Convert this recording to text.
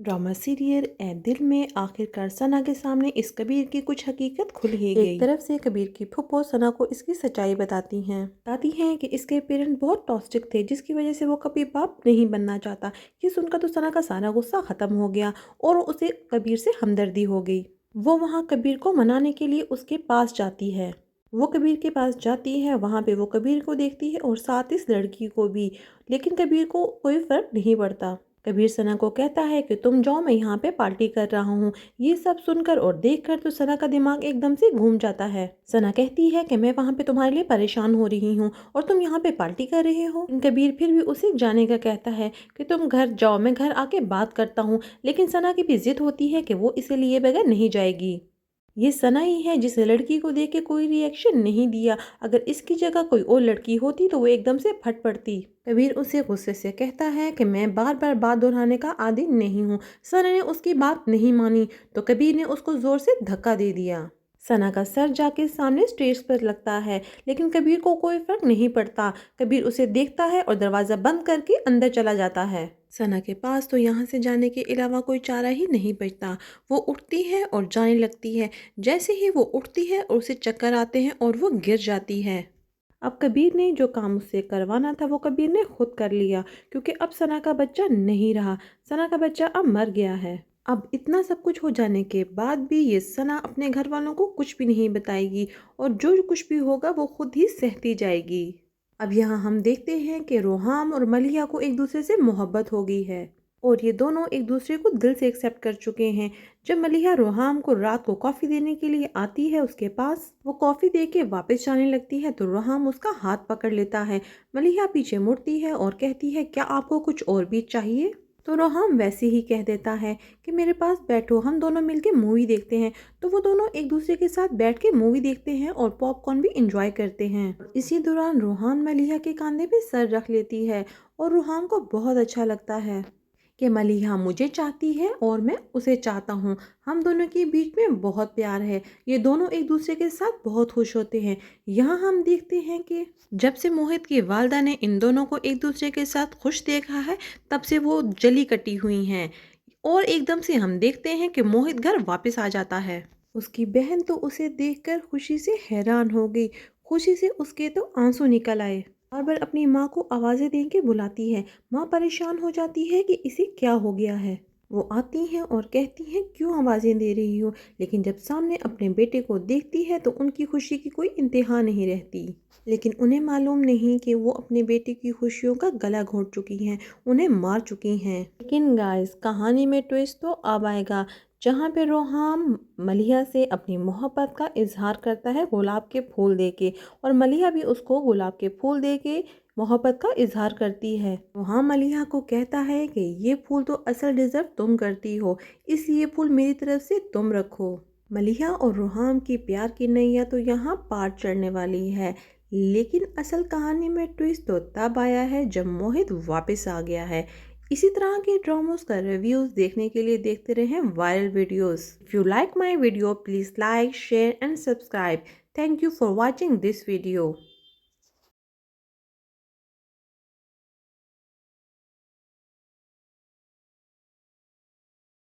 Drama serial ए दिल में आखिरकार सना के सामने इस कबीर की कुछ हकीकत खुल ही गई। एक तरफ से कबीर की फूफो सना को इसकी सच्चाई बताती हैं कि इसके पेरेंट्स बहुत टॉक्सिक थे, जिसकी वजह से वो कभी बाप नहीं बनना चाहता। ये सुनकर तो सना का सारा गुस्सा खत्म हो गया और उसे कबीर से हमदर्दी हो गई। वो वहाँ कबीर को मनाने के लिए उसके पास जाती है। वो कबीर के पास जाती है, वहाँ पे वो कबीर को देखती है और साथ इस लड़की को भी, लेकिन कबीर को कोई फर्क नहीं पड़ता। कबीर सना को कहता है कि तुम जाओ, मैं यहाँ पे पार्टी कर रहा हूँ। ये सब सुनकर और देखकर तो सना का दिमाग एकदम से घूम जाता है। सना कहती है कि मैं वहाँ पे तुम्हारे लिए परेशान हो रही हूँ और तुम यहाँ पे पार्टी कर रहे हो। कबीर फिर भी उसे जाने का कहता है कि तुम घर जाओ, मैं घर आके बात करता हूँ, लेकिन सना की भी जिद होती है कि वो इसे लिए बगैर नहीं जाएगी। ये सना ही है जिस लड़की को देख के कोई रिएक्शन नहीं दिया। अगर इसकी जगह कोई और लड़की होती तो वो एकदम से फट पड़ती। कबीर उसे गुस्से से कहता है कि मैं बार बार बात दोहराने का आदी नहीं हूँ। सना ने उसकी बात नहीं मानी तो कबीर ने उसको जोर से धक्का दे दिया। सना का सर जाके सामने स्टेज पर लगता है, लेकिन कबीर को कोई फर्क नहीं पड़ता। कबीर उसे देखता है और दरवाजा बंद करके अंदर चला जाता है। सना के पास तो यहाँ से जाने के अलावा कोई चारा ही नहीं बचता। वो उठती है और जाने लगती है। जैसे ही वो उठती है और उसे चक्कर आते हैं और वो गिर जाती है। अब कबीर ने जो काम उससे करवाना था वो कबीर ने खुद कर लिया, क्योंकि अब सना का बच्चा नहीं रहा। सना का बच्चा अब मर गया है। अब इतना सब कुछ हो जाने के बाद भी ये सना अपने घर वालों को कुछ भी नहीं बताएगी और जो कुछ भी होगा वो खुद ही सहती जाएगी। अब यहाँ हम देखते हैं कि रोहाम और मलिया को एक दूसरे से मोहब्बत हो गई है और ये दोनों एक दूसरे को दिल से एक्सेप्ट कर चुके हैं। जब मलिहा रोहाम को रात को कॉफ़ी देने के लिए आती है उसके पास, वो कॉफ़ी दे के वापस जाने लगती है तो रोहाम उसका हाथ पकड़ लेता है। मलिहा पीछे मुड़ती है और कहती है, क्या आपको कुछ और भी चाहिए? तो रोहाम वैसे ही कह देता है कि मेरे पास बैठो, हम दोनों मिलके मूवी देखते हैं। तो वो दोनों एक दूसरे के साथ बैठ के मूवी देखते हैं और पॉपकॉर्न भी इंजॉय करते हैं। इसी दौरान रोहान मलिहा के कंधे पे सर रख लेती है और रोहान को बहुत अच्छा लगता है कि मलिहा मुझे चाहती है और मैं उसे चाहता हूँ। हम दोनों के बीच में बहुत प्यार है। ये दोनों एक दूसरे के साथ बहुत खुश होते हैं। यहाँ हम देखते हैं कि जब से मोहित की वालदा ने इन दोनों को एक दूसरे के साथ खुश देखा है, तब से वो जली कटी हुई हैं। और एकदम से हम देखते हैं कि मोहित घर वापस आ जाता है। उसकी बहन तो उसे देखकर खुशी से हैरान हो गई। खुशी से उसके तो आंसू निकल आए। बार बार अपनी माँ को आवाज़ें दे के बुलाती है। माँ परेशान हो जाती है कि इसे क्या हो गया है। वो आती हैं और कहती हैं, क्यों आवाज़ें दे रही हो? लेकिन जब सामने अपने बेटे को देखती है तो उनकी खुशी की कोई इंतहा नहीं रहती। लेकिन उन्हें मालूम नहीं कि वो अपने बेटे की खुशियों का गला घोट चुकी हैं, उन्हें मार चुकी हैं। लेकिन गाइस, कहानी में ट्विस्ट तो अब आएगा, जहाँ पे रोहाम मलिहा से अपनी मोहब्बत का इजहार करता है गुलाब के फूल देके, और मलिहा भी उसको गुलाब के फूल देके मोहब्बत का इजहार करती है। रोहाम मलिहा को कहता है कि ये फूल तो असल डिजर्व तुम करती हो, इसलिए फूल मेरी तरफ से तुम रखो। मलिहा और रोहाम की प्यार की नैया तो यहाँ पार चढ़ने वाली है, लेकिन असल कहानी में ट्विस्ट तो तब आया है जब मोहित वापस आ गया है। इसी तरह के ड्रामोस का रिव्यूज देखने के लिए देखते रहें viral videos. If you like my video, please like, share and subscribe. Thank you for watching this video.